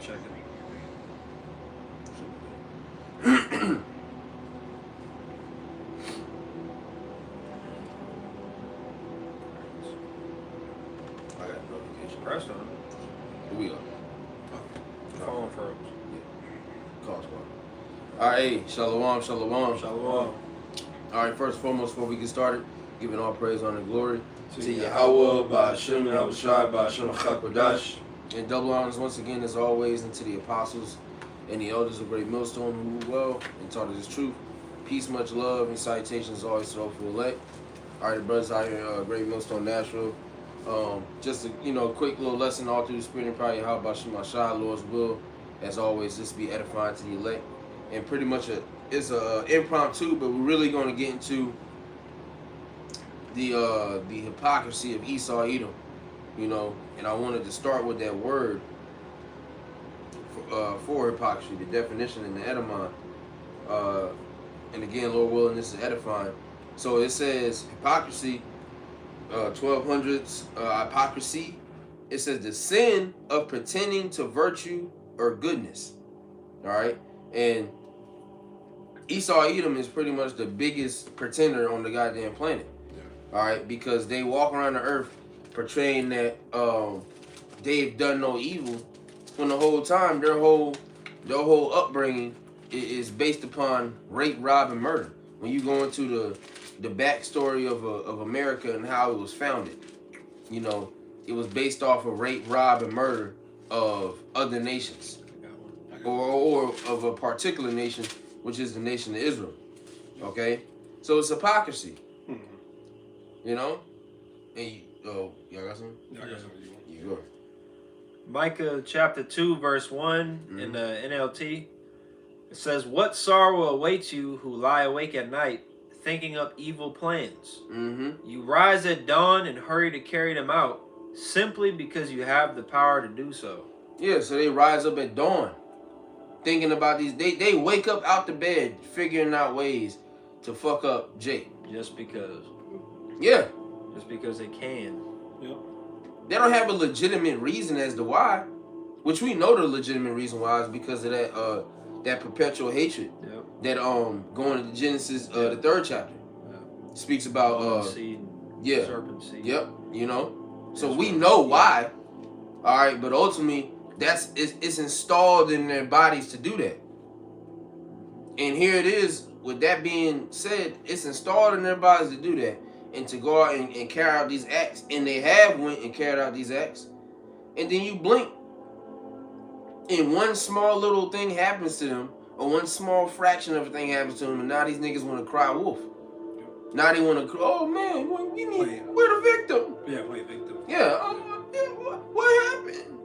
check it. I got a notification. Press on it. Here we go. Phone froze. Call squad. All right, hey, shalom, shalom. Shalom. All right, first and foremost, before we get started, giving all praise, honor, and glory To Yahweh, Ba'ashem, Yahushai, Ba'ashem, Chakodash. And double honors once again, as always, and to the apostles and the elders of Great Millstone who ruled well and taught us truth. Peace, much love, and salutations always to those who elect. All right, the brothers out here, Great Millstone, Nashville. Just a quick little lesson all through the spirit and probably how about Shemashah, Lord's will. As always, just be edifying to the elect. And pretty much it's a impromptu, but we're really going to get into the hypocrisy of Esau Edom, and I wanted to start with that word for hypocrisy, the definition in the etymon. And again, Lord willing, this is edifying. So it says hypocrisy, 1200s hypocrisy. It says the sin of pretending to virtue or goodness. All right, and Esau Edom is pretty much the biggest pretender on the goddamn planet. All right, because they walk around the earth portraying that they've done no evil, when the whole time their whole upbringing is based upon rape, rob, and murder. When you go into the backstory of America and how it was founded, it was based off of rape, rob, and murder of other nations, or of a particular nation, which is the nation of Israel. Okay, so it's hypocrisy. And y'all got something? Yeah, I got something. You go. Micah chapter 2, verse 1 in the NLT. It says, "What sorrow awaits you who lie awake at night, thinking up evil plans? You rise at dawn and hurry to carry them out, simply because you have the power to do so." Yeah, so they rise up at dawn, thinking about these. They wake up out the bed, figuring out ways to fuck up Jake. Just because. Yeah. Just because they can. Yep. They don't have a legitimate reason as to why, which we know the legitimate reason why is because of that perpetual hatred. Yep. That going into Genesis the 3rd chapter speaks about seed, yeah, serpent seed. Yep. So we know why. All right, but ultimately it's installed in their bodies to do that. And here it is. With that being said, it's installed in their bodies to do that. And to go out and carry out these acts. And they have went and carried out these acts. And then you blink. And one small little thing happens to them. Or one small fraction of a thing happens to them. And now these niggas want to cry wolf. Now they want to, oh man, we're the victim. Yeah, play victim. Yeah, what happened?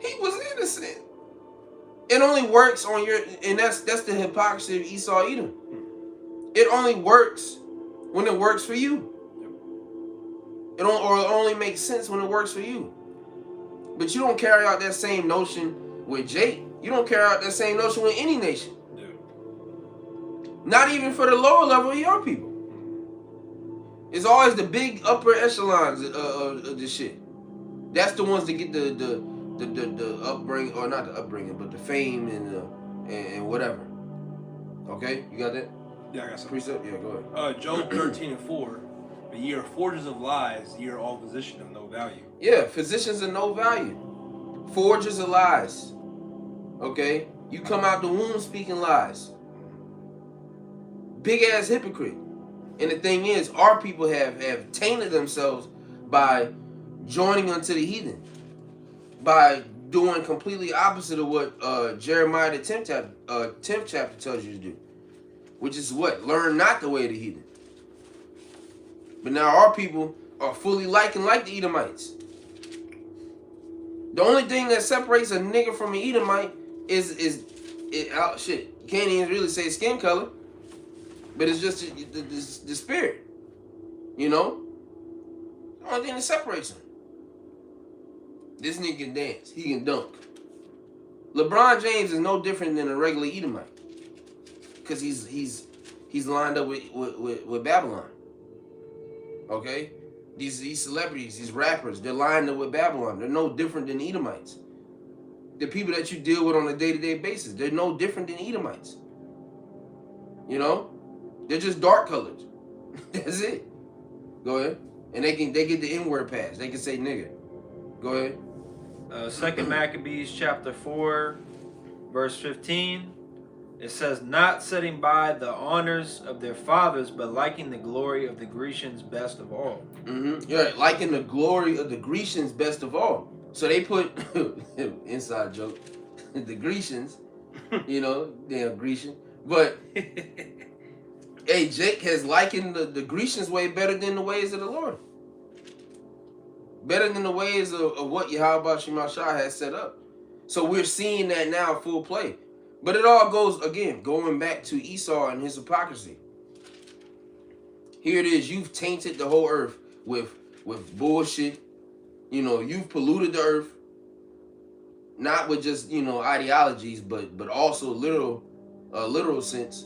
He was innocent. It only works on your, and that's the hypocrisy of Esau Edom. It only works when it works for you. It only makes sense when it works for you. But you don't carry out that same notion with Jake. You don't carry out that same notion with any nation. Yeah. Not even for the lower level of your people. It's always the big upper echelons of the shit. That's the ones that get the upbringing, or not the upbringing, but the fame and whatever. Okay, you got that? Yeah, I got some. Precept? Yeah, go ahead. Job 13:4. A year of forges of lies, year all physician of no value. Yeah, physicians of no value. Forgers of lies. Okay? You come out the womb speaking lies. Big ass hypocrite. And the thing is, our people have tainted themselves by joining unto the heathen. By doing completely opposite of what Jeremiah the 10th chapter tells you to do. Which is what? Learn not the way of the heathen. But now our people are fully like the Edomites. The only thing that separates a nigga from an Edomite is shit. You can't even really say skin color. But it's just the spirit. The only thing that separates them. This nigga can dance. He can dunk. LeBron James is no different than a regular Edomite. Because he's lined up with Babylon. Okay? These celebrities, these rappers, they're lined up with Babylon. They're no different than Edomites. the people that you deal with on a day-to-day basis. They're no different than Edomites. You know, they're just dark colored. That's it. Go ahead. And they get the N-word pass. They can say nigga. Go ahead. 2 Maccabees chapter 4, verse 15. It says, not setting by the honors of their fathers, but liking the glory of the Grecians best of all. Yeah, liking the glory of the Grecians best of all. So they put, inside joke, the Grecians, you know, damn Grecian. But, hey, Jake has likened the Grecians way better than the ways of the Lord. Better than the ways of what Yahweh Shemashah has set up. So we're seeing that now full play. But it all goes, again, going back to Esau and his hypocrisy. Here it is. You've tainted the whole earth with bullshit. You know, you've polluted the earth. Not with just, you know, ideologies, but also literal sense.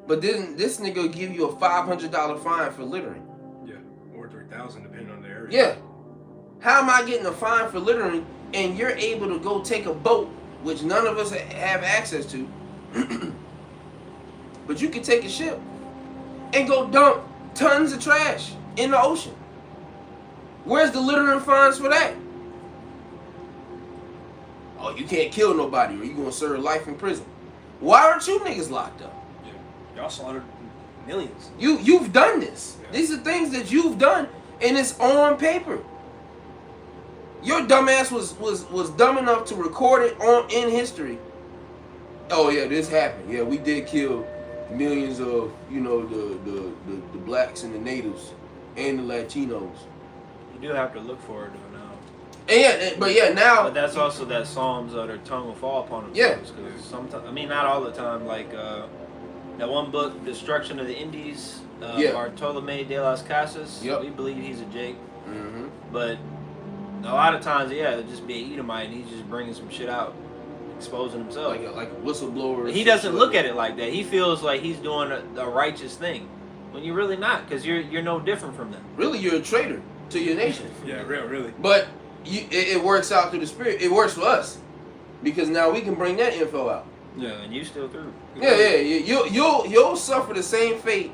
But then this nigga give you a $500 fine for littering. Yeah, or 3,000 depending on the area. Yeah. How am I getting a fine for littering and you're able to go take a boat, which none of us have access to, but you can take a ship and go dump tons of trash in the ocean? Where's the littering fines for that? Oh, you can't kill nobody or you're going to serve life in prison. Why aren't you niggas locked up? Yeah. Y'all slaughtered millions. You've done this. Yeah. These are things that you've done, and it's on paper. Your dumbass was dumb enough to record it in history. Oh yeah, this happened. Yeah, we did kill millions of, you know, the blacks and the natives and the Latinos. You do have to look for it though now. And now. But that's also that Psalms their tongue will fall upon themselves. Yeah. Because sometimes, I mean, not all the time. Like that one book, Destruction of the Indies, Bartolome de las Casas. Yep. We believe he's a Jake. Mm-hmm. But a lot of times, yeah, it'll just be an Edomite, and he's just bringing some shit out, exposing himself. Like a whistleblower. But he doesn't look at it like that. He feels like he's doing a righteous thing, when you're really not, because you're no different from them. Really, you're a traitor to your nation. Yeah, really. But it works out through the spirit. It works for us because now we can bring that info out. Yeah, and you still through. Yeah. You'll suffer the same fate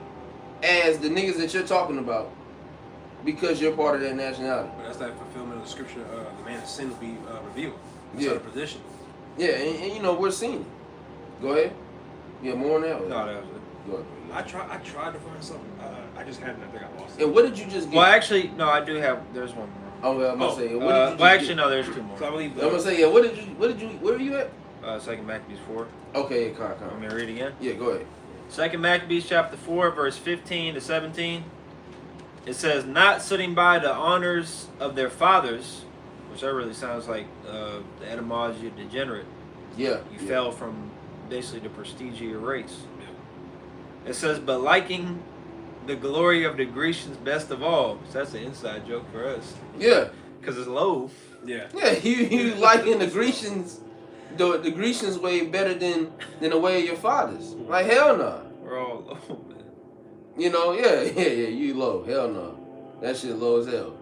as the niggas that you're talking about because you're part of that nationality. But that's that fulfillment of the scripture. The man of sin will be revealed. That's Yeah. our position. Yeah, and you know we're seeing it. Go ahead. Yeah, more on that. No, that was it. Go ahead. I tried to find something. I just hadn't. I think I lost it. And what did you just get? Well, actually, no, I do have. There's one more. Oh, well, I'm gonna say. What did you Well, just actually, get? no, there's two more. So I believe. I'm gonna say, yeah. What did you? Where are you at? 2 Maccabees 4. Okay, come. Want me to read again? Yeah, go ahead. 2 Maccabees chapter 4, verse 15 to 17. It says, not sitting by the honors of their fathers, which that really sounds like the etymology of degenerate. Yeah. You fell from basically the prestige of your race. It says, but liking the glory of the Grecians best of all. So that's an inside joke for us. Yeah. Because it's low. Yeah. Yeah, you liking the Grecians, the Grecians way better than the way of your fathers. Like hell no. We're all low, man. You know, yeah, you low. Hell no. That shit low as hell.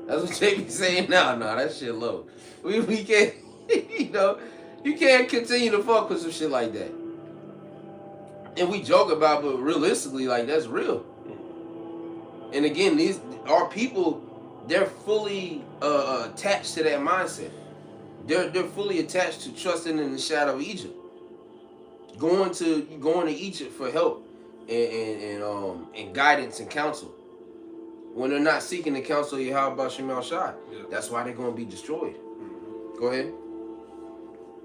That's what they be saying now. No, that shit low. We can't, you know, you can't continue to fuck with some shit like that. And we joke about, but realistically, like that's real. And again, our people, they're fully attached to that mindset. They're fully attached to trusting in the shadow of Egypt. Going to Egypt for help and guidance and counsel. When they're not seeking the counsel of Yahweh Shemal Shai, that's why they're going to be destroyed. Go ahead.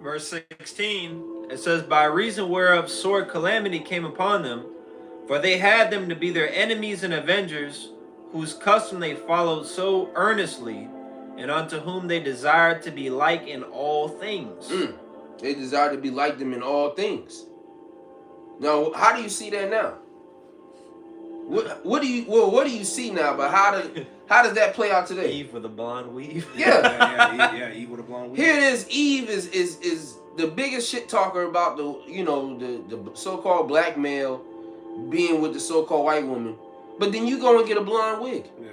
Verse 16, it says, by reason whereof sore calamity came upon them, for they had them to be their enemies and avengers, whose custom they followed so earnestly, and unto whom they desired to be like in all things. They desire to be like them in all things. Now, how do you see that now? What do you see now? But how does that play out today? Eve with a blonde weave. Yeah. Eve with a blonde weave. Here it is. Eve is the biggest shit talker about the so-called black male being with the so-called white woman. But then you go and get a blonde wig. Yeah.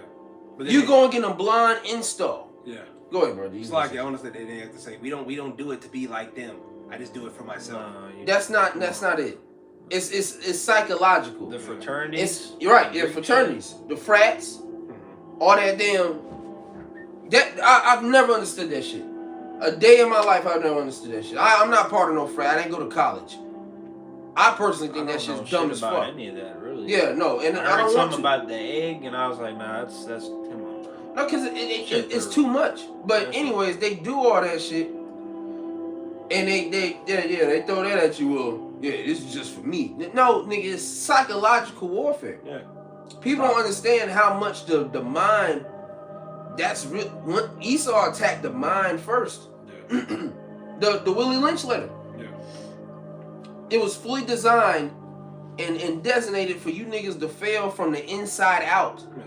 But then You go and get a blonde install. Yeah. Go ahead, bro. It's like, I honestly, they have to say, we don't do it to be like them. I just do it for myself. That's not it. It's psychological. The fraternities. You're right. Yeah, fraternities, the frats, all that damn. I've never understood that shit. A day in my life, I've never understood that shit. I'm not part of no frat. I didn't go to college. I personally think that shit's dumb as fuck. Any of that, really. Yeah, no, and I don't want something about the egg, and I was like, nah, that's come on. No, because it's too much. But anyways, they do all that shit, and they throw that at you. Well, yeah, this is just for me. No, nigga, it's psychological warfare. Yeah. People don't understand how much the mind. That's real. When Esau attacked the mind first. Yeah. the Willie Lynch letter. Yeah. It was fully designed and designated for you niggas to fail from the inside out. Yeah.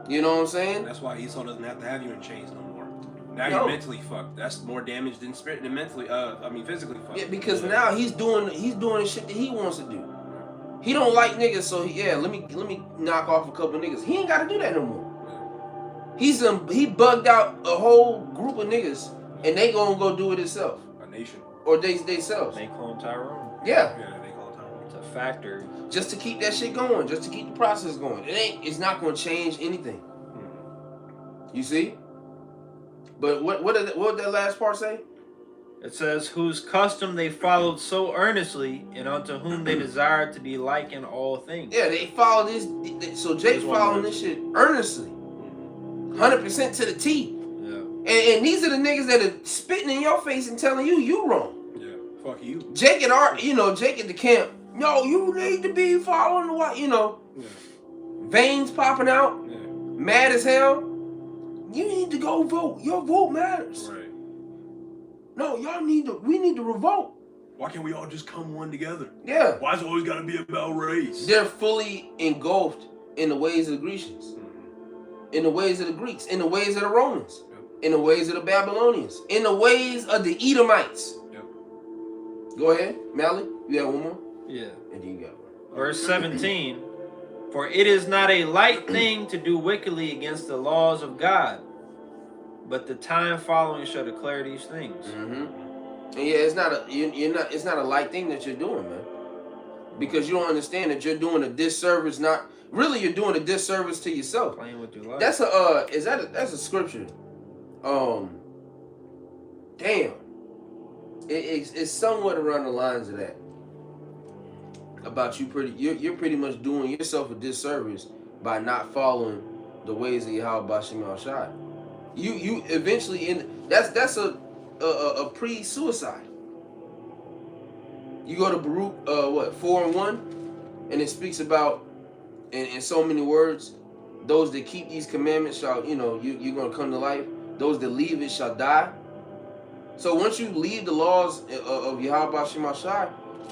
You know what I'm saying? That's why Esau doesn't have to have you in chains no more. Now No. you're mentally fucked. That's more damage than mentally. Physically fucked. Yeah, because now he's doing the shit that he wants to do. He don't like niggas, so let me knock off a couple niggas. He ain't got to do that no more. He bugged out a whole group of niggas, and they gonna go do it itself. A nation. Or they selves. They call him Tyrone. Yeah. Yeah, they call it Tyrone. It's a factory. Just to keep that shit going, just to keep the process going. It's not gonna change anything. You see? But what did that last part say? It says, whose custom they followed so earnestly, and unto whom they desired to be like in all things. Yeah, they follow this. So Jake's following this shit earnestly. 100% to the T. Yeah. And these are the niggas that are spitting in your face and telling you wrong. Yeah. Fuck you. Jake at the camp. No, you need to be following the what, Yeah. veins popping out, Yeah. mad as hell. You need to go vote. Your vote matters. Right. No, we need to revolt. Why can't we all just come one together? Yeah. Why's it always gotta be about race? They're fully engulfed in the ways of the Grecians, in the ways of the Greeks, in the ways of the Romans, in the ways of the Babylonians, in the ways of the Edomites. Yep. Go ahead, Mally. You have one more? Yeah. And you got one. Verse 17. For it is not a light thing to do wickedly against the laws of God, but the time following shall declare these things. Mm-hmm. And yeah, it's not a light thing that you're doing, man. Because you don't understand that you're doing a disservice. You're doing a disservice to yourself. Playing with your life. That's a scripture. Damn. It's somewhat around the lines of that. About you're pretty much doing yourself a disservice by not following the ways of Yahweh Bashim Al Shai. You eventually that's a pre-suicide. You go to Baruch 4:1, and it speaks about in so many words, those that keep these commandments shall, you're gonna come to life. Those that leave it shall die. So once you leave the laws of Yahweh Bashim Al Shai,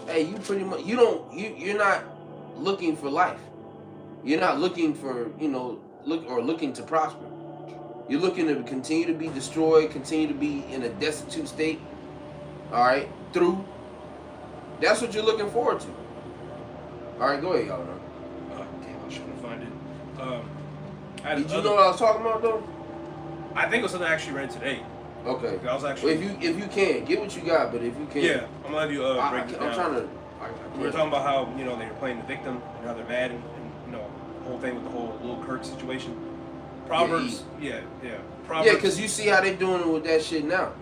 hey, you pretty much you're not looking for life. You're not looking for looking to prosper. You're looking to continue to be destroyed, continue to be in a destitute state. All right, through. That's what you're looking forward to. All right, go ahead, y'all. Damn, I shouldn't find it. Did you know what I was talking about though? I think it was something I actually read today. Okay. I was actually. Well, if you can get what you got, but if you can, Yeah, I'm gonna have you break it down. I'm trying to. We were talking about how they were playing the victim and how they're mad and the whole thing with the whole Lil Kirk situation. Proverbs, yeah. Proverbs. Yeah, because you see how they doing it with that shit now,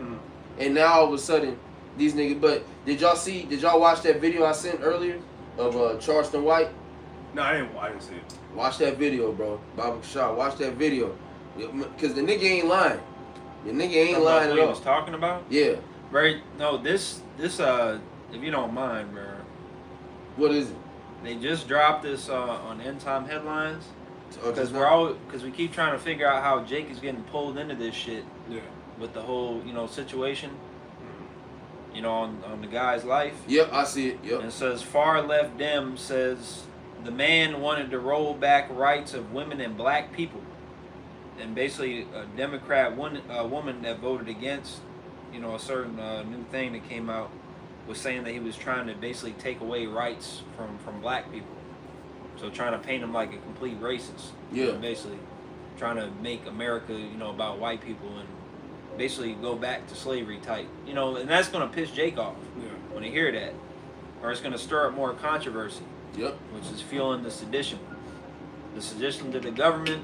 and now all of a sudden these niggas. But did y'all watch that video I sent earlier of Charleston White? No, I didn't see it. Watch that video, bro. Baba Shah, watch that video, because the nigga ain't lying. The nigga ain't lying at What he all. was talking about? Yeah. Right. No, this if you don't mind, bro. What is it? They just dropped this on End Time Headlines. Oh, Because we keep trying to figure out how Jake is getting pulled into this shit. Yeah. With the whole situation. On the guy's life. Yep, I see it. Yep. And it says Far Left Dem says the man wanted to roll back rights of women and black people. And basically a Democrat woman that voted against a certain new thing that came out was saying that he was trying to basically take away rights from black people. So trying to paint him like a complete racist. Yeah. Basically. trying to make America, about white people and basically go back to slavery type. And that's gonna piss Jake off when he hear that, or it's gonna stir up more controversy. Yep. Which is fueling the sedition to the government,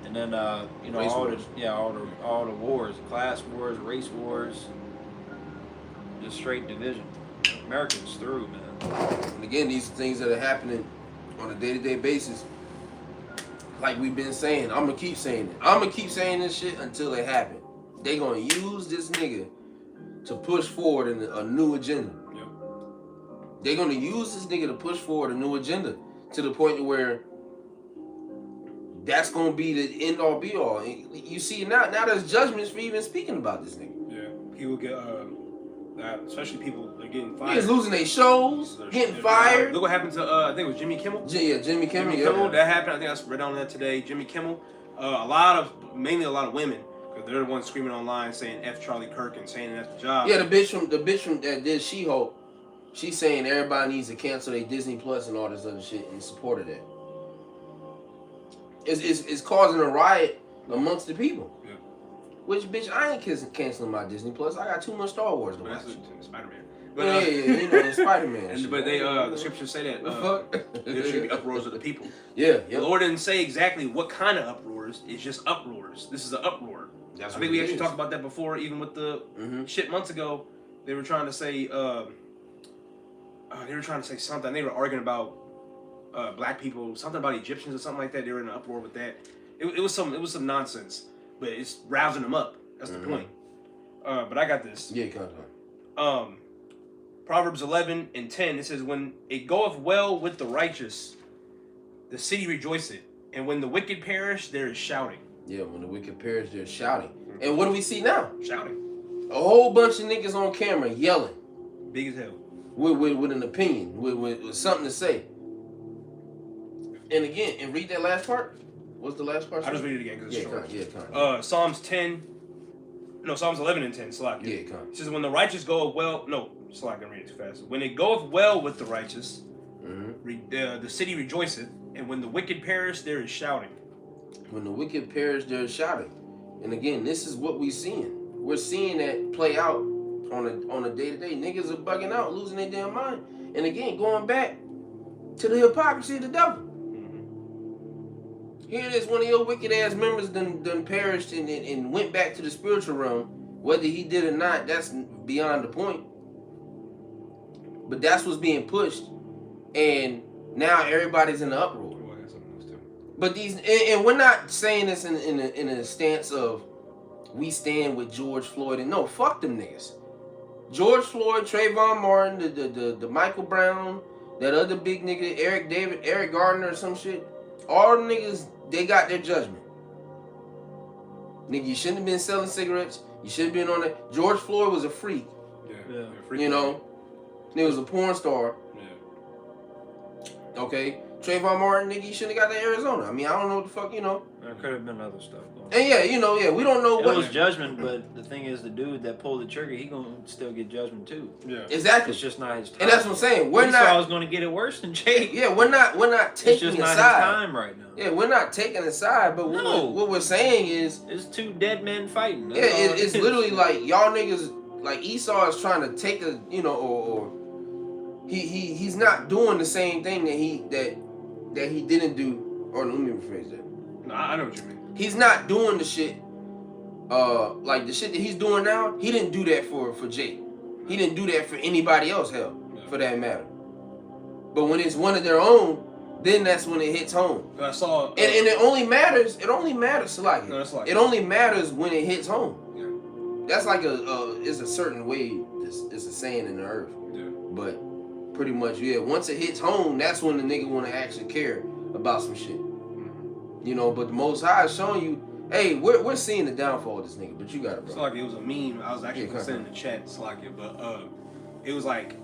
and then Race all wars. all the wars, class wars, race wars, just straight division. Americans through, man. And again, these are things that are happening on a day-to-day basis. Like we've been saying, I'm gonna keep saying it. I'm gonna keep saying this shit until it happens. They gonna use this nigga to push forward in a new agenda. Yep. They're gonna use this nigga to push forward a new agenda to the point where that's gonna be the end all be all. And you see now there's judgments for even speaking about this nigga. Yeah, people get, especially people are getting fired. He's losing their shows, getting fired. Look what happened to I think it was Jimmy Kimmel. Yeah, Jimmy Kimmel. That happened. I think I read on that today. Jimmy Kimmel. Mainly a lot of women, because they're the ones screaming online saying F Charlie Kirk and saying that's the job. Yeah, the bitch from that did She-Hulk. She's saying everybody needs to cancel their Disney Plus and all this other shit in support of that. It's causing a riot amongst the people. Yeah. Which, bitch, I ain't canceling my Disney Plus. I got too much Star Wars to watch. That's Spider-Man. Yeah, Spider-Man. But the scriptures say that there should be uproars of the people. Yeah. The Lord didn't say exactly what kind of uproars. It's just uproars. This is an uproar. That's I think we actually talked about that before, even with the shit months ago. They were trying to say something. They were arguing about black people, something about Egyptians or something like that. They were in an uproar with that. It was some nonsense, but it's rousing them up. That's the point. But I got this. Yeah, come on. Proverbs 11:10. It says, "When it goeth well with the righteous, the city rejoiceth, and when the wicked perish, there is shouting." Yeah, when the wicked perish, they're shouting. And what do we see now? Shouting. A whole bunch of niggas on camera yelling. Big as hell. With an opinion, with something to say. And again, and read that last part. What's the last part? I'll just read it again because it's short. Psalms 11 and 10. Slack. Yeah, come. It says, "When the righteous goeth well." No, Slack. I'm reading too fast. "When it goeth well with the righteous, the city rejoiceth, and when the wicked perish, there is shouting." When the wicked perish, there is shouting. And again, this is what we're seeing. We're seeing that play out on a day-to-day. Niggas are bugging out, losing their damn mind. And again, going back to the hypocrisy of the devil. Here it is, one of your wicked ass members done perished and went back to the spiritual realm. Whether he did or not, that's beyond the point. But that's what's being pushed. And now everybody's in the uproar. But and we're not saying this in a stance of we stand with George Floyd and no, fuck them niggas. George Floyd, Trayvon Martin, the Michael Brown, that other big nigga, Eric Gardner or some shit. All them niggas, they got their judgment. Nigga, you shouldn't have been selling cigarettes. You should have been on it. George Floyd was a freak. Yeah. You know, he was a porn star. Yeah. Okay. Trayvon Martin, nigga, you shouldn't have got to Arizona. I mean, I don't know what the fuck, There could have been other stuff going on. And we don't know it what. was judgment, but the thing is, the dude that pulled the trigger, he gonna still get judgment too. Yeah. Exactly. It's just not his time. And that's what I'm saying. We're I not. was gonna get it worse than Jake. Yeah, we're not taking it's just not a side. his time right now. Yeah, we're not taking a side, but what we're saying is, it's two dead men fighting. Yeah, it's literally like y'all niggas, like Esau is trying to take a, or he's not doing the same thing that he didn't do. Or let me rephrase that. No, I know what you mean. He's not doing the shit, like the shit that he's doing now. He didn't do that for Jake. He didn't do that for anybody else, for that matter. But when it's one of their own, then that's when it hits home. I saw, and it only matters. It only matters, like no, like it only matters when it hits home. Yeah. That's like it's a certain way. It's a saying in the earth. Yeah. But pretty much, yeah. Once it hits home, that's when the nigga want to actually care about some shit. But the Most High is showing you, hey, we're seeing the downfall of this nigga. But you got it, bro. It's like it was a meme. I was actually sending the chat. It's like it, but it was like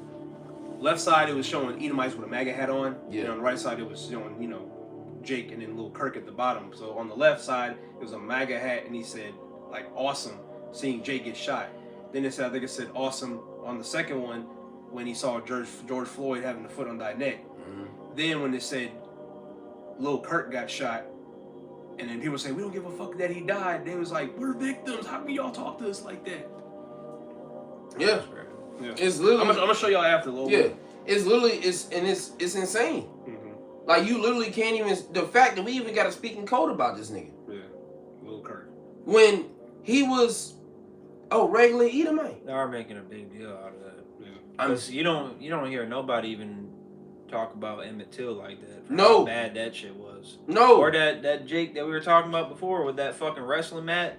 left side it was showing Edomites with a MAGA hat on. Yeah. And on the right side it was showing Jake and then little Kirk at the bottom. So on the left side it was a MAGA hat and he said like awesome seeing Jake get shot. Then I think it said awesome on the second one when he saw George Floyd having the foot on that neck. Then when it said Lil Kirk got shot, And then people say, we don't give a fuck that he died. They was like, we're victims. How can y'all talk to us like that? Yeah. It's literally. I'm gonna show y'all after, Lil. Yeah. It's literally it's insane. Mm-hmm. Like you literally can't even. The fact that we even got a speaking code about this nigga. Yeah. Lil Kirk. When he was regular Edomite. They are making a big deal out of that. Yeah. Because you don't hear nobody even talk about Emmett Till like that. For No. how bad that shit was. No. Or that Jake that we were talking about before with that fucking wrestling mat.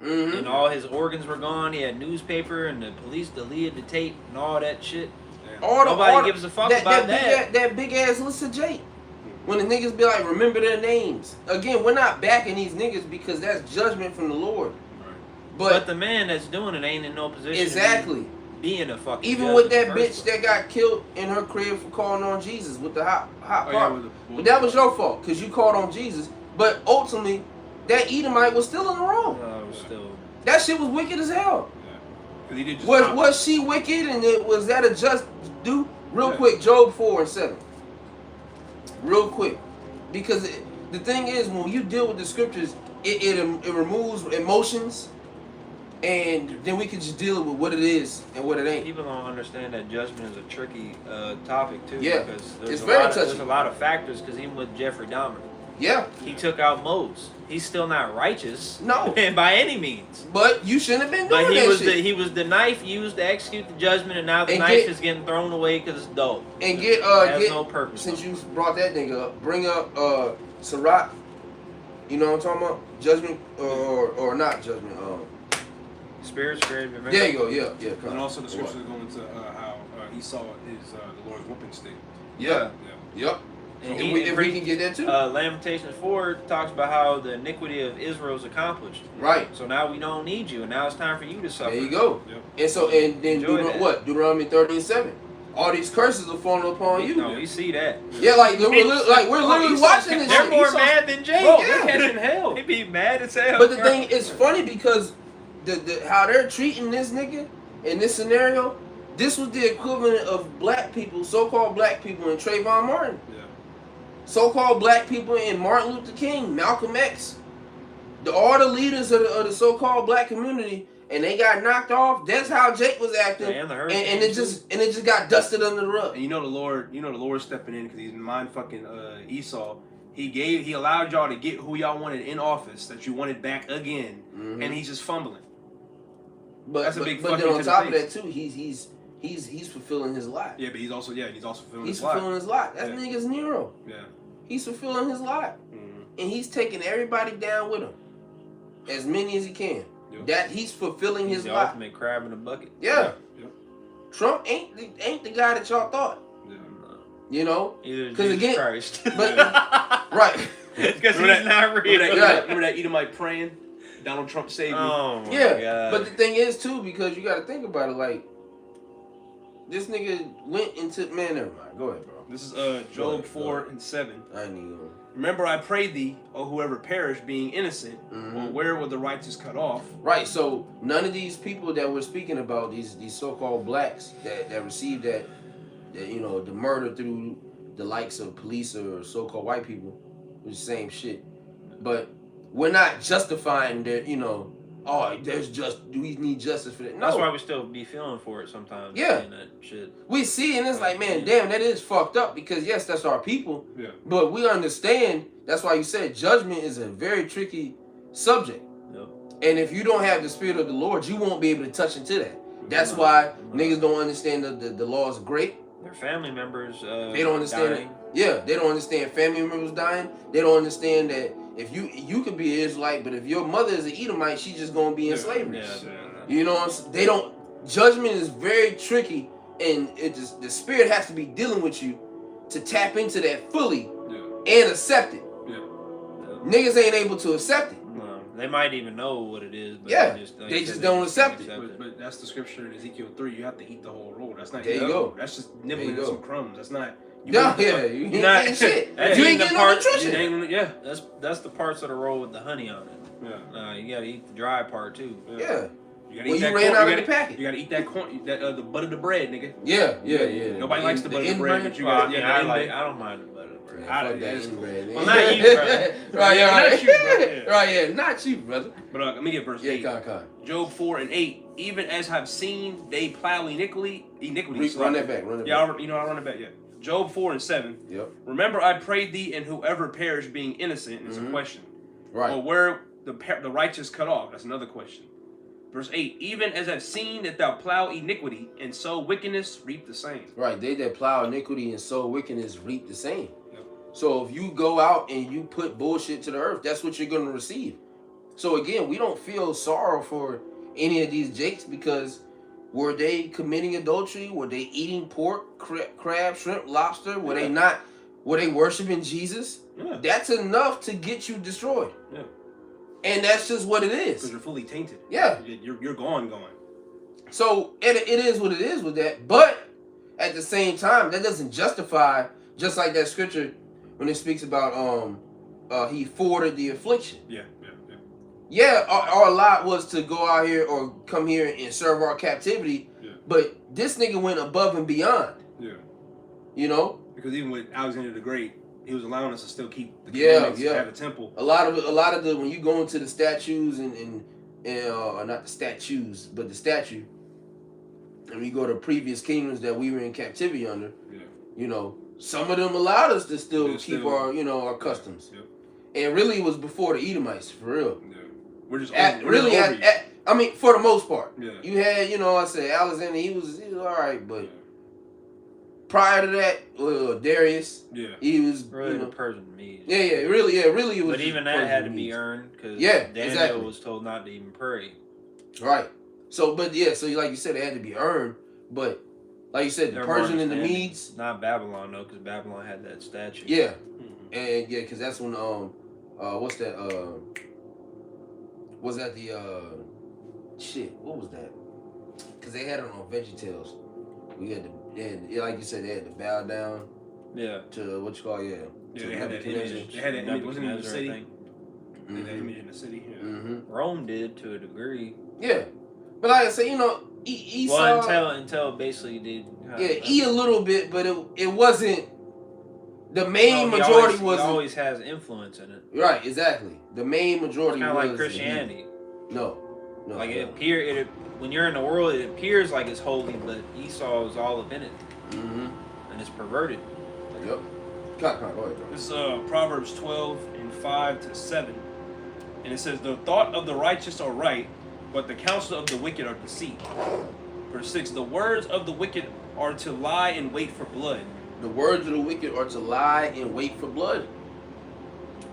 Mm-hmm. And all his organs were gone. He had newspaper and the police deleted the tape and all that shit. Nobody gives a fuck about that. That big ass list of Jake. When the niggas be like, remember their names. Again, we're not backing these niggas because that's judgment from the Lord. Right. But the man that's doing it ain't in no position. Exactly. Being a fucking. Even with that bitch that got killed in her crib for calling on Jesus with the hot pot. Yeah, but that was your fault because you called on Jesus. But ultimately, that Edomite was still in the wrong. That shit was wicked as hell. Yeah. He did just was she wicked and was that a just due? Real quick, Job 4:7. Real quick. Because the thing is, when you deal with the scriptures, it removes emotions. And then we can just deal with what it is and what it ain't. People don't understand that judgment is a tricky topic too. Yeah, because it's very touchy. There's a lot of factors. Because even with Jeffrey Dahmer, yeah, he took out Moses. He's still not righteous. No, by any means. But you shouldn't have been doing but that shit. He was the knife used to execute the judgment, and now the knife is getting thrown away because it's dull. And it has no purpose. Since you brought that nigga up, bring up Sirach. You know what I'm talking about? Judgment or not judgment. Spirits created. There you go. Yeah. And also the scriptures go into how Esau is the Lord's whooping stick. Yeah. Yep. And if we can get that too. Lamentations 4 talks about how the iniquity of Israel is accomplished. Right. So now we don't need you, and now it's time for you to suffer. There you go. Yep. And then Deuteronomy 13:7. All these curses are falling upon you. No, we see that. Yeah, we're literally watching this. They're shit. more mad than Jake. Bro, they're catching hell. They be mad as hell. But the thing is funny because the how they're treating this nigga in this scenario, this was the equivalent of black people, so-called black people in Trayvon Martin. Yeah. So-called black people in Martin Luther King, Malcolm X. All the leaders of the so-called black community, and they got knocked off. That's how Jake was acting. And it just got dusted under the rug. And the Lord stepping in because he's mind fucking Esau. He allowed y'all to get who y'all wanted in office that you wanted back again, and he's just fumbling. But that's a big. But then on top of that too, he's fulfilling his lot. Yeah, but he's also fulfilling his lot. He's fulfilling his lot. That nigga's Nero. Yeah. He's fulfilling his lot, and he's taking everybody down with him, as many as he can. Yep. That he's fulfilling his lot. Ultimate crab in the bucket. Yeah. Yep. Trump ain't the guy that y'all thought. Yeah. You know, because again, Christ. But right, because he's not real. Remember that Edomite praying? Donald Trump saved me. Oh my God. But the thing is too, because you got to think about it, like this nigga went into never mind. Go ahead, bro. This is Job 4:7. I need. Remember, I prayed thee, O whoever perished, being innocent. Well, where were the righteous cut off? Right. So none of these people that we're speaking about, these so-called blacks that received that the murder through the likes of police or so-called white people, was the same shit. But we're not justifying that, do we need justice for that? No. That's why we still be feeling for it sometimes. Yeah. That shit. We see and it's like, man, damn, that is fucked up because yes, that's our people. Yeah. But we understand, that's why you said judgment is a very tricky subject. Yep. And if you don't have the spirit of the Lord, you won't be able to touch into that. That's why niggas don't understand the laws of grace. Their family members they don't understand dying. Yeah, they don't understand family members dying. They don't understand that if you could be an Israelite, but if your mother is an Edomite, she's just gonna be in slavery. Yeah. You know what I'm saying? They don't. Judgment is very tricky, and the spirit has to be dealing with you to tap into that fully and accept it. Yeah. Niggas ain't able to accept it. No, they might even know what it is, but they just don't accept it. But that's the scripture in Ezekiel 3. You have to eat the whole roll. That's not. There you go. That's just nibbling at some crumbs. That's not. You ain't getting shit. You ain't getting no nutrition. That's the parts of the roll with the honey on it. Yeah. You gotta eat the dry part too. Yeah. when you ran out of the packet. You gotta eat that corn, the butter the bread, nigga. Yeah. Nobody likes the butter the bread, but you Well, got I don't mind the butter the bread. Yeah, fuck that eating bread. Well, not you, brother. Right, yeah, Not right. you, brother. Right, yeah, not you, brother. But let me get verse 8. Con. Job 4:8. Even as I've seen, they plow iniquity. Run that back. Yeah, I'll run it back. Yeah. Job 4:7. Yep. Remember, I prayed thee, and whoever perished, being innocent, is a question. Right. Or where the righteous cut off? That's another question. Verse 8. Even as I've seen that thou plow iniquity, and sow wickedness, reap the same. Right. They that plow iniquity and sow wickedness reap the same. Yep. So if you go out and you put bullshit to the earth, that's what you're going to receive. So again, we don't feel sorrow for any of these jakes because were they committing adultery? Were they eating pork, crab, shrimp, lobster? Were they not? Were they worshiping Jesus? Yeah. That's enough to get you destroyed. Yeah. And that's just what it is. Because you're fully tainted. Yeah. You're gone. So it is what it is with that. But at the same time, that doesn't justify, just like that scripture when it speaks about he forwarded the affliction. Yeah, our lot was to go out here or come here and serve our captivity. Yeah. But this nigga went above and beyond. Yeah. You know? Because even with Alexander the Great, he was allowing us to still keep the commandments and have a temple. A lot of the when you go into the statues and not the statues, but the statue, and we go to previous kingdoms that we were in captivity under, you know, some of them allowed us to still keep our, you know, our customs. Yeah. And really it was before the Edomites, for real. Yeah. We're just I mean, for the most part. Yeah. You had, you know, I said Alexander, he was all right, but prior to that, Darius, he was really the Persian Medes. Really it was. But even that had to be earned because Daniel was told not to even pray. Right. So, but so like you said, it had to be earned. But like you said, the Persian and the Medes. Not Babylon though, because Babylon had that statue. Yeah, and because that's when what's that was that the shit? What was that? Because they had it on VeggieTales. We had to, like you said, they had to bow down. Yeah. To what you call they had that image. They had that image. Wasn't it in the city? They had that image in the city. Yeah. Mm-hmm. Rome did to a degree. Yeah, but like I say, you know, Esau. Well, until basically did. A little bit, but it wasn't. The main majority was. It always has influence in it. Right, exactly. The main majority was. Kind of like Christianity. No. Like it when you're in the world, it appears like it's holy, but Esau is all up in it, and it's perverted. Yep. Go ahead. This is Proverbs 12:5-7, and it says, "The thought of the righteous are right, but the counsel of the wicked are deceit." Verse 6, "The words of the wicked are to lie and wait for blood." The words of the wicked are to lie and wait for blood.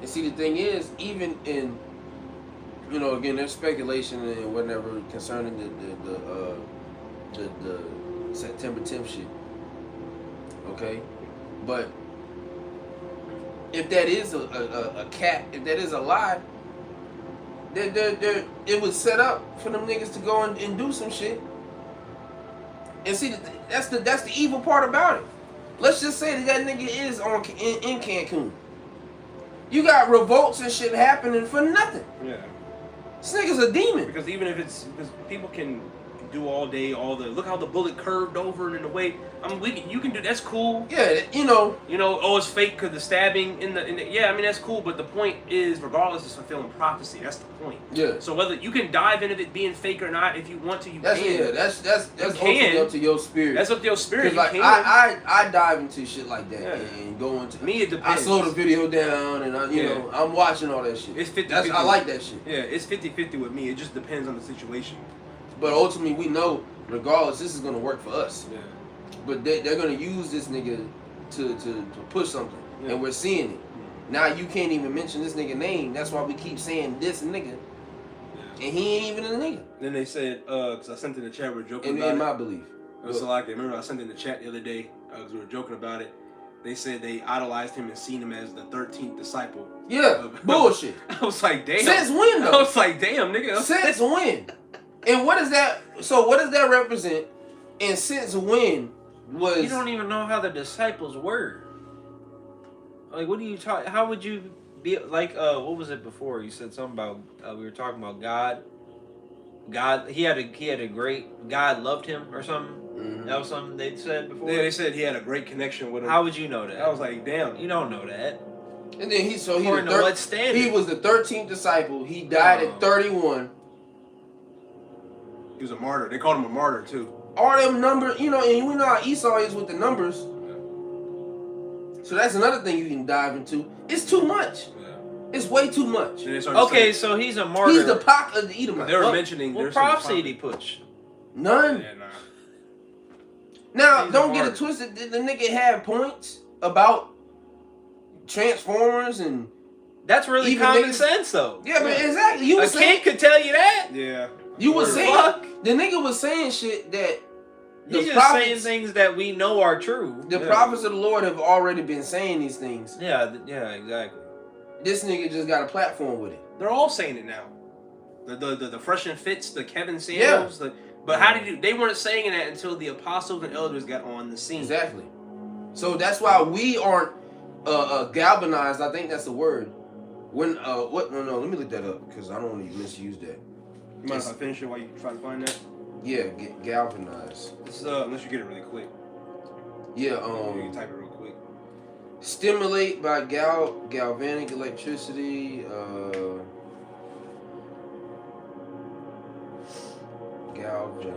And see, the thing is, even in, you know, again, there's speculation and whatever concerning the September 10th shit. Okay, but if that is a cap, if that is a lie, it was set up for them niggas to go and do some shit. And see, that's the evil part about it. Let's just say that nigga is in Cancun. You got revolts and shit happening for nothing. Yeah. This nigga's a demon. Because even if it's, because people can do all day, look how the bullet curved over and in the way. I mean, you can do, that's cool. Yeah, you know, oh, it's fake because the stabbing in the, yeah, I mean, that's cool. But the point is, regardless, it's fulfilling prophecy. That's the point. Yeah. So whether you can dive into it being fake or not, if you want to, that's, can. Yeah, that's ultimately up to your spirit. That's up to your spirit. Like, I dive into shit like that and go into. Me, it depends. I slow the video down and you know, I'm watching all that shit. It's 50-50. I like that shit. Yeah, it's 50-50 with me. It just depends on the situation. But ultimately, we know, regardless, this is gonna work for us. Yeah. But they're gonna use this nigga to push something, and we're seeing it. Now you can't even mention this nigga name. That's why we keep saying this nigga, and he ain't even a nigga. Then they said, because I sent in the chat, we were joking about it. In my belief. So like, remember I sent in the chat the other day, because we were joking about it. They said they idolized him and seen him as the 13th disciple. Yeah, bullshit. I was like, damn. Since when though? I was like, damn, nigga. Since when? And what is that? So what does that represent? And since when was? You don't even know how the disciples were. Like, what do you talk? How would you be like? What was it before? You said something about we were talking about God, God, he had a great God loved him or something. Mm-hmm. That was something they said before. Yeah, they said he had a great connection with him. How would you know that? I was like, damn. You don't know that. And then he According to what standard? He was the 13th disciple. He died at 31. He was a martyr. They called him a martyr too. All them numbers, you know, and we know how Esau is with the numbers. So that's another thing you can dive into. It's too much. Yeah. It's way too much. Okay, so he's a martyr. He's the Pac of the Edomite. They were mentioning. What prophecy did he push? None. Yeah, nah. Now, He's don't a get it martyr. twisted. The nigga had points about Transformers and That's really Even common niggas- sense, though. yeah, but exactly. You A was saying kid could tell you that. Yeah. you was What the saying fuck? the nigga was saying shit that the He's just saying prophets, things that we know are true. the Yeah. prophets of the Lord have already been saying these things. Yeah, exactly. This nigga just got a platform with it. They're all saying it now. The Fresh and Fits, the Kevin Samuels. But how did you? They weren't saying that until the apostles and elders got on the scene. Exactly. So that's why we aren't galvanized. I think that's the word. When what? No. Let me look that up because I don't want to misuse that. You mind if I finish it while you try to find that? Yeah, galvanized. It's, unless you get it really quick. Yeah. You can type it real quick. Stimulate by galvanic electricity. Galvanic.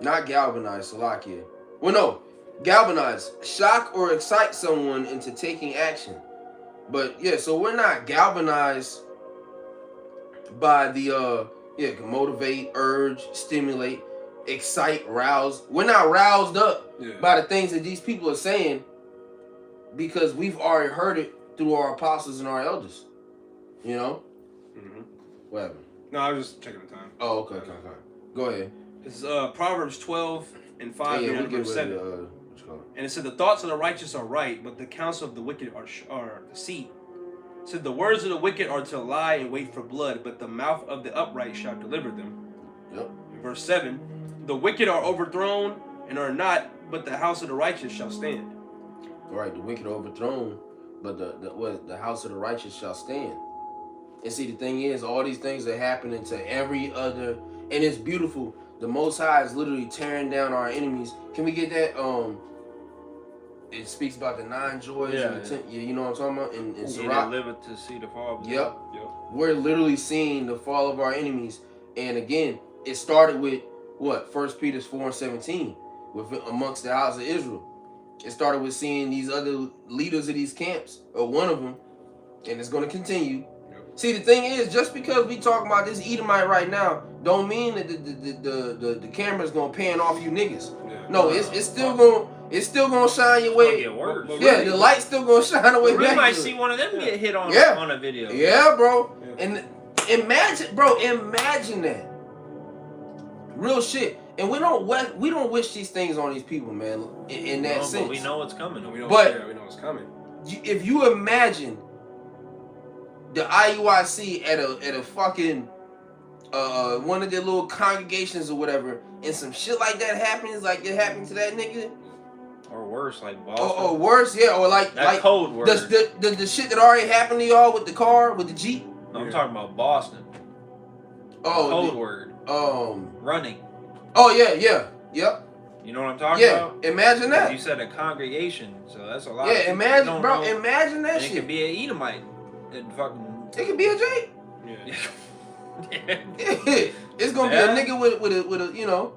Not galvanize, Salakia. Well, no. Galvanize. Shock or excite someone into taking action. But, yeah, so we're not galvanized by the, can motivate, urge, stimulate, excite, rouse. We're not roused up by the things that these people are saying because we've already heard it through our apostles and our elders. You know? Mm-hmm. What happened? No, I was just checking the time. Oh, okay. Go ahead. It's Proverbs 12 and 5 we and get verse 7. what's it called? And it said, the thoughts of the righteous are right, but the counsel of the wicked are deceit. It said, the words of the wicked are to lie and wait for blood, but the mouth of the upright shall deliver them. Yep. In verse 7, the wicked are overthrown and are not, but the house of the righteous shall stand. All right, the wicked are overthrown, but the house of the righteous shall stand. And see, the thing is, all these things are happening to every other, and it's beautiful. The Most High is literally tearing down our enemies. Can we get that? It speaks about the 9 joys. Yeah, and the 10, you know what I'm talking about? In He that Sirach. liveth to see the fall. Yep. We're literally seeing the fall of our enemies. And again, it started with what? 1 Peter 4:17, with amongst the house of Israel. It started with seeing these other leaders of these camps, or one of them, and it's going to continue. See, the thing is, just because we talking about this Edomite right now, don't mean that the camera's gonna pan off you niggas. Yeah. No, it's still gonna shine your way. Get worse. Yeah, the light's still gonna shine away. We back might to see it. one of them get hit on Yeah. on a video. Yeah, bro. Yeah. And imagine that. Real shit. And we don't wish these things on these people, man. In that sense, But we know what's coming. We know, But- we know what's coming. if you imagine the IUIC at a fucking one of their little congregations or whatever, and some shit like that happens, like it happened to that nigga, Or worse, like Boston. or worse, yeah, or like code word. the shit that already happened to y'all with the car, with the Jeep. I'm talking about Boston. Oh, Code word. Running. Oh yeah, yep, You know what I'm talking yeah. about? Imagine that. You said a congregation, so that's a lot. Yeah, of people imagine, don't bro. know. Imagine that And shit. it could be an Edomite. And fucking. It could be a Jake. Yeah. It's gonna Yeah. be a nigga with a you know,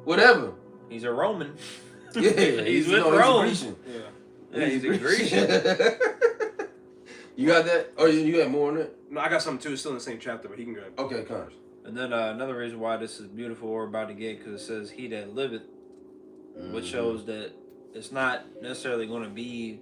whatever. He's a Roman. Yeah, he's with no, Rome. He's a Grecian. Yeah. Yeah, he's a Grecian. You got that? Oh, you got more on it? No, I got something too. It's still in the same chapter, but he can go ahead. Okay, Connors. And then another reason why this is beautiful we're about to get, because it says he that liveth, which shows that it's not necessarily going to be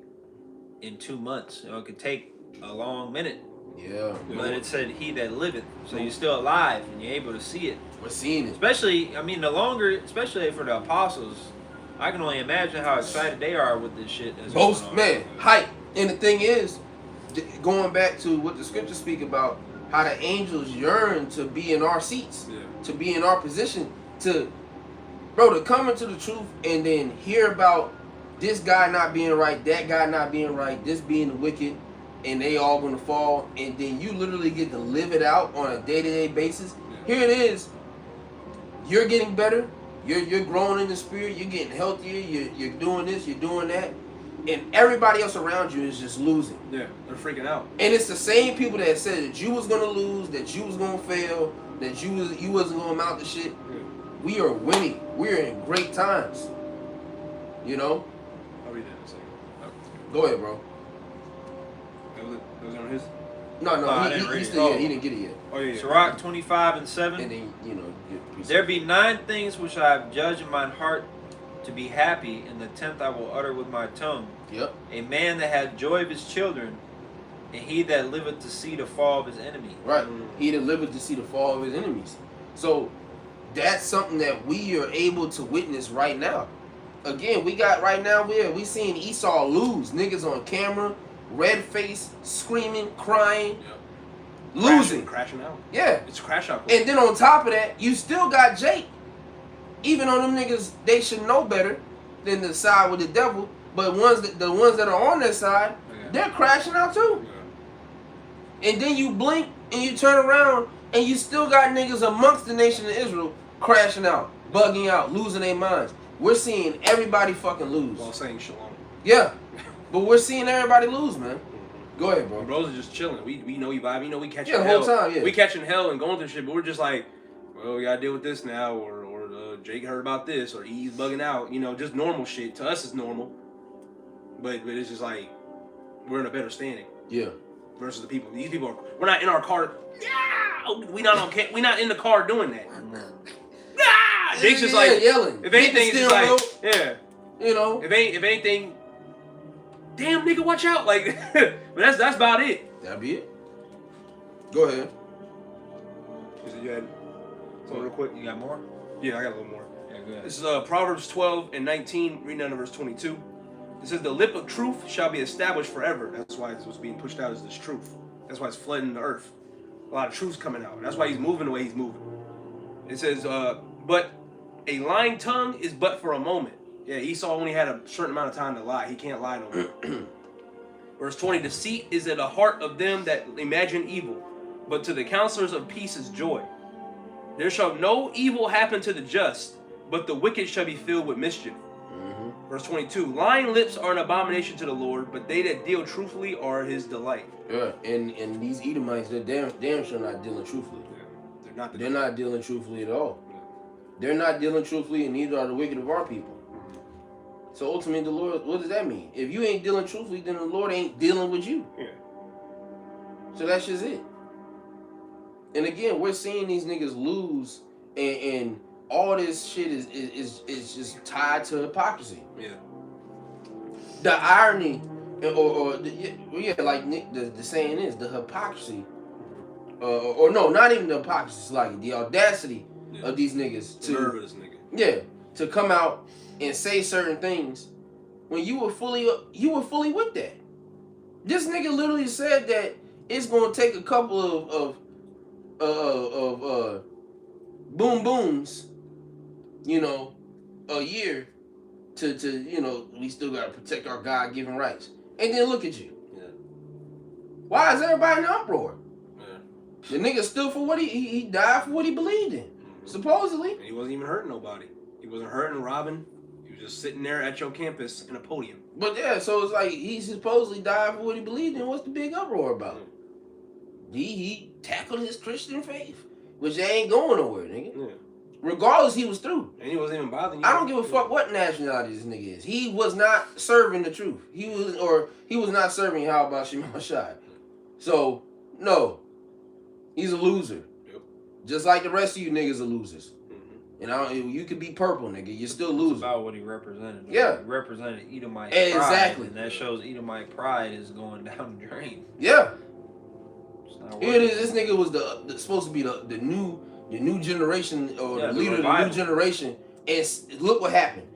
in 2 months. You know, it could take a long minute. Yeah. But it said he that liveth, so you're still alive and you're able to see it. We're seeing it. Especially, I mean, the longer, especially for the apostles, I can only imagine how excited they are with this shit. That's Most, going on. man, hype. And the thing is, going back to what the scriptures speak about, how the angels yearn to be in our seats, to be in our position, to come into the truth and then hear about this guy not being right, that guy not being right, this being the wicked, and they all gonna fall, and then you literally get to live it out on a day-to-day basis. Here it is. You're getting better. You're growing in the spirit. You're getting healthier. You're doing this. You're doing that, and everybody else around you is just losing. Yeah, they're freaking out. And it's the same people that said that you was gonna lose, that you was gonna fail, that you wasn't gonna amount to shit. Yeah. We are winning. We're in great times. You know. I'll read that in a second. Go ahead, bro. That was on his. No, I he didn't read it. still, he didn't get it yet. Oh yeah. Sirach 25:7. And then There be 9 things which I have judged in mine heart to be happy, and the 10th I will utter with my tongue. Yep. A man that hath joy of his children, and he that liveth to see the fall of his enemy. Right. He that liveth to see the fall of his enemies. So that's something that we are able to witness right now. Again, we got right now we seeing Esau lose. Niggas on camera, red face, screaming, crying, losing, crashing out. Yeah. It's crash out. And then on top of that, you still got Jake. Even on them niggas, they should know better than to side with the devil. But the ones that are on their side, they're crashing out too. Yeah. And then you blink and you turn around and you still got niggas amongst the nation of Israel crashing out, bugging out, losing their minds. We're seeing everybody fucking lose. While saying shalom. Yeah. But we're seeing everybody lose, man. Go ahead, bro. Bros are just chilling. We know we vibe. We know we catching the hell. whole time, yeah. We catching hell and going through shit, but we're just like, well, we gotta deal with this now, or Jake heard about this, or he's bugging out. You know, just normal shit. To us, it's normal. But it's just like we're in a better standing. Yeah. Versus the people. These people we're not in our car. Yeah. We not in the car doing that. Ah! Jake's just like yelling. If anything, it's just like yeah. You know. If anything. Damn, nigga, watch out! Like, but that's about it. That'd be it. Go ahead. You said you had something real quick. You got more? Yeah, I got a little more. Yeah, go ahead. This is Proverbs 12:19, reading down to verse 22. It says, "The lip of truth shall be established forever." That's why it's what's being pushed out is this truth. That's why it's flooding the earth. A lot of truth's coming out. That's why he's moving the way he's moving. It says, "But a lying tongue is but for a moment." Yeah, Esau only had a certain amount of time to lie. He can't lie no more. Verse 20, "Deceit is in the heart of them that imagine evil, but to the counselors of peace is joy. There shall no evil happen to the just, but the wicked shall be filled with mischief." Mm-hmm. Verse 22, "Lying lips are an abomination to the Lord, but they that deal truthfully are his delight." Yeah, and these Edomites, they're damn sure not dealing truthfully. Yeah. They're not dealing truthfully at all. Yeah. They're not dealing truthfully, and neither are the wicked of our people. So ultimately, the Lord, what does that mean? If you ain't dealing truthfully, then the Lord ain't dealing with you. Yeah. So that's just it. And again, we're seeing these niggas lose, and all this shit is just tied to hypocrisy. Yeah. The irony, like Nick, the saying is, the hypocrisy, or no, not even the hypocrisy, it's like the audacity of these niggas to come out and say certain things when you were fully with that. This nigga literally said that it's gonna take a couple of boom booms, you know, a year to you know, we still gotta protect our God-given rights. And then look at you. Yeah. Why is everybody in an uproar? Yeah. The nigga stood for what he died for what he believed in. Mm-hmm. Supposedly. And he wasn't even hurting nobody. He wasn't hurting, robbing. He was just sitting there at your campus in a podium. But yeah, so it's like he supposedly died for what he believed in. What's the big uproar about? He tackled his Christian faith, which they ain't going nowhere, nigga. Yeah. Regardless, he was through. And he wasn't even bothering you. I don't give a fuck what nationality this nigga is. He was not serving the truth. He was not serving Yahweh Shema Shai. So, no. He's a loser. Yep. Just like the rest of you niggas are losers. And you could be purple, nigga. You're still losing. It's about what he represented. Yeah. He represented Edomite pride. Exactly. And that shows Edomite pride is going down the drain. Yeah. Here it is. This nigga was supposed to be the new generation, or the leader of the new generation. And look what happened.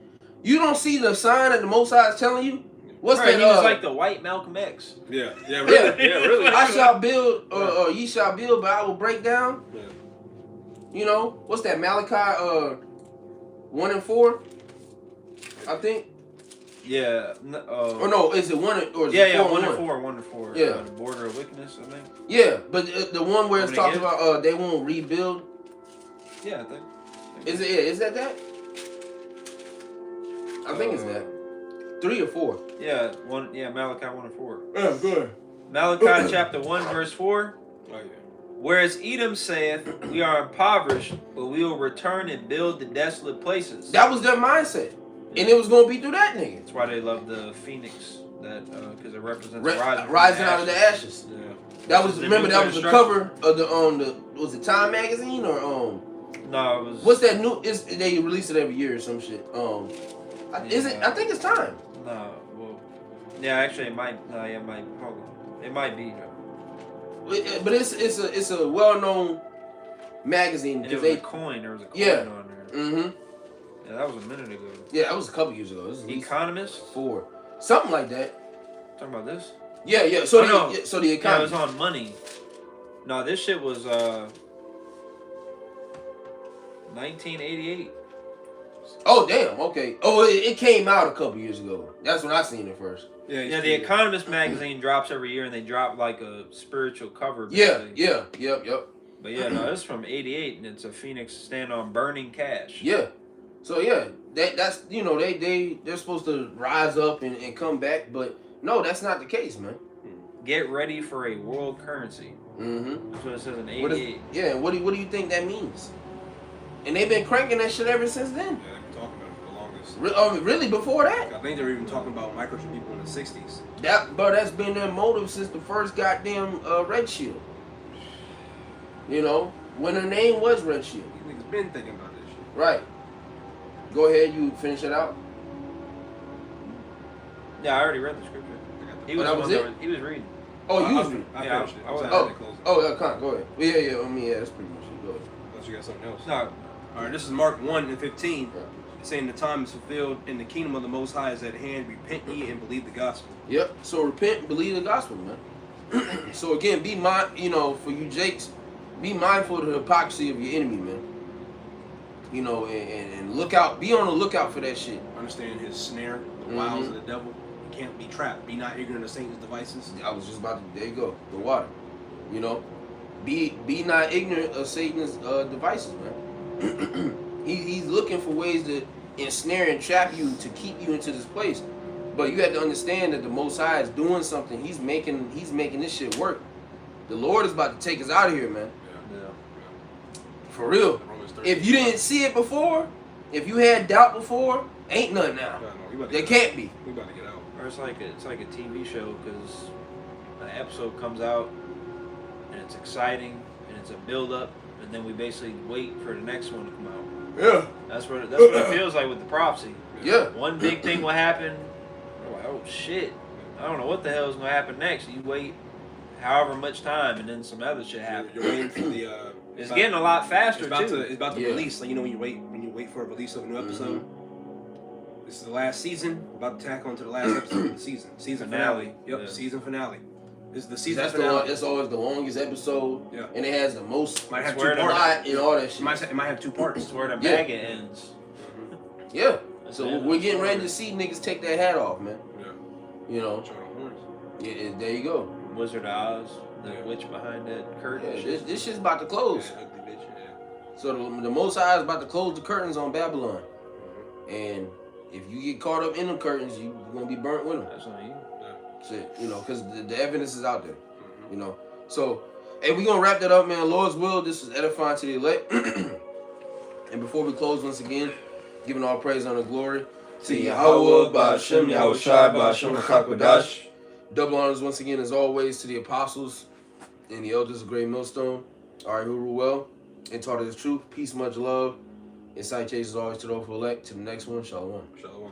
You don't see the sign that the Most High is telling you? What's that? He was like the white Malcolm X. Yeah, really. Yeah, really. I shall build, or ye shall build, but I will break down. Yeah. You know, what's that? Malachi 1:4, I think. Yeah. Or no, is it 1 or is yeah, it 4 1 and and 1? 4, 1 and 4. Yeah. The border of wickedness, I think. Yeah, but the one where it's talking Again? about they won't rebuild. Yeah, I think. Is it? Is that? I think it's that. 3 or 4. Yeah, Malachi 1 and 4. Yeah, good. Malachi chapter 1, verse 4. Oh yeah. Whereas Edom saith, we are impoverished, but we will return and build the desolate places. That was their mindset, and it was gonna be through that nigga. That's why they love the phoenix, that because it represents rising out of the ashes. Yeah. That was The remember new that was the construction. cover of the was it Time magazine or No, it was. what's that new? They release it every year or some shit. Is it? I think it's Time. No, well, yeah, actually, it might. No, yeah, it might. Hold on. It might be. But it's a well known magazine And it because was they a coin. There was a coin Yeah. on there. mm-hmm. Yeah, that was a minute ago. Yeah, that was a couple years ago. This is at least Economist. 4, something like that. Talking about this? Yeah. So no. so the Yeah, it economy. was on money. No, this shit was 1988. Oh damn. Okay. Oh, it came out a couple years ago. That's when I seen it first. Yeah, the Economist magazine drops every year, and they drop like a spiritual cover. Yeah. basically. Yep. But yeah, no, it's from '88, and it's a phoenix stand on burning cash. Yeah. So yeah, that's they're supposed to rise up and come back, but no, that's not the case, man. Get ready for a world currency. Mm-hmm. That's what it says in '88. Yeah. What do you think that means? And they've been cranking that shit ever since then. Yeah, they've been talking about it for the longest. Really before that? I think they were even talking about microchip people in the 60s. That's been their motive since the first goddamn Red Shield. You know, when her name was Red Shield. These niggas been thinking about this shit. Right. Go ahead, you finish it out. Yeah, I already read the scripture. He was, that the was one it? he was reading. Oh, you was I reading. finished it. I was I close it. Oh, come on, go ahead. Yeah. I mean, yeah, that's pretty much it. Go ahead. Unless you got something else. No, All right, this is Mark 1 and 15. Yeah. It's saying the time is fulfilled and the kingdom of the Most High is at hand. Repent ye and believe the gospel. Yep. So repent and believe the gospel, man. So again, for you Jakes, be mindful of the hypocrisy of your enemy, man. You know, and look out, be on the lookout for that shit. Understand his snare, the wiles of the devil. You can't be trapped. Be not ignorant of Satan's devices. I was just about to, there you go, the water. You know, be not ignorant of Satan's devices, man. He's looking for ways to ensnare and trap you to keep you into this place. But you have to understand that the Most High is doing something. He's making this shit work. The Lord is about to take us out of here, man. yeah. For real. If you didn't see it before, if you had doubt before, ain't nothing now. There can't be. We about to get out. Or it's like a TV show because an episode comes out and it's exciting and it's a build up, and then we basically wait for the next one to come out. Yeah. That's what it feels like with the prophecy. Yeah. One big thing will happen. You're like, oh shit, I don't know what the hell is gonna happen next. You wait however much time, and then some other shit happens. You're waiting for the. It's getting a lot faster too. It's about to Yeah. release. Like, when you wait for a release of a new episode. This is the last season. About to tack on to the last episode of the season. Season finale. Yep. Yeah. Season finale. This is the season That's finale. that's always the longest episode. Yeah. And it has the most Might have Swear two to parts. plot and all that shit. It might have two parts. It's where the Yeah. maggot ends. Yeah. That's So the end of we're the getting ready story. to see niggas take their hat off, man. Yeah. You know. Showing the horns. Yeah, there you go. Wizard of Oz, the Yeah. witch behind that curtain. Yeah, shit. this shit's about to close. Yeah, ugly bitch. Yeah. So the Most High is about to close the curtains on Babylon. And if you get caught up in them curtains, you're going to be burnt with them. That's on you. Shit, you know, because the evidence is out there, you know. So, hey, we're going to wrap that up, man. Lord's will, this is edifying to the elect. And before we close, once again, giving all praise and glory to Yahweh, Ba'ashem, Yahweh Shai, Ba'ashem, HaKadosh. Double honors once again, as always, to the apostles and the elders of Great Millstone. All right, who rule well and taught us the truth. Peace, much love. And salutations always to those who elect. To the next one, Shalom. Shalom.